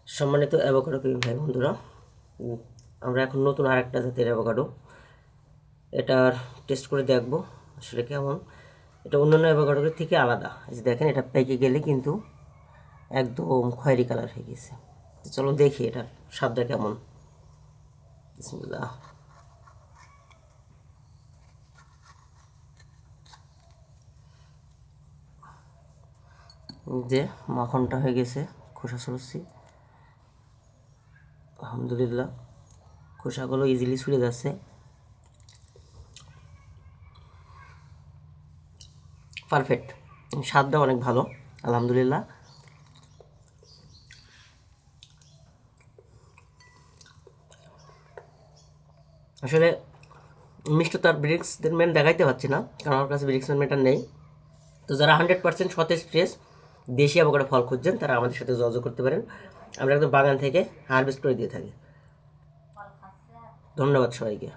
সম্মানিত অ্যাভোকাডো প্রেমী ভাই বন্ধুরা, আমরা এখন নতুন আরেকটা জাতের অ্যাভোকাডো এটার টেস্ট করে দেখব আসলে কেমন। এটা অন্যান্য অ্যাভোকাডোর থেকে আলাদা। এই যে দেখেন, এটা পেকে গেলে কিন্তু একদম খয়েরি কালার হয়ে গেছে। চলো দেখি এটার স্বাদটা কেমন। বিসমিল্লাহ। যে মাখনটা হয়ে গেছে, খোসা সরছি, আলহামদুলিল্লাহ খোসাগুলো ইজিলি ছুলে যাচ্ছে। পারফেক্ট, স্বাদটা অনেক ভালো আলহামদুলিল্লাহ। আসলে মিষ্টতার ব্রিক্সমেন্ট দেখাইতে পারছি না, কারণ আমার কাছে ব্রিক্সমেন্টটা নেই। তো যারা 100% সতেজ ফ্রেশ দেশি অ্যাভোকাডো ফল খুঁজছেন তারা আমাদের সাথে যোগাযোগ করতে পারেন। আমরা একদম বাগান থেকে হারভেস্ট করে দিয়ে থাকি। ধন্যবাদ সবাইকে।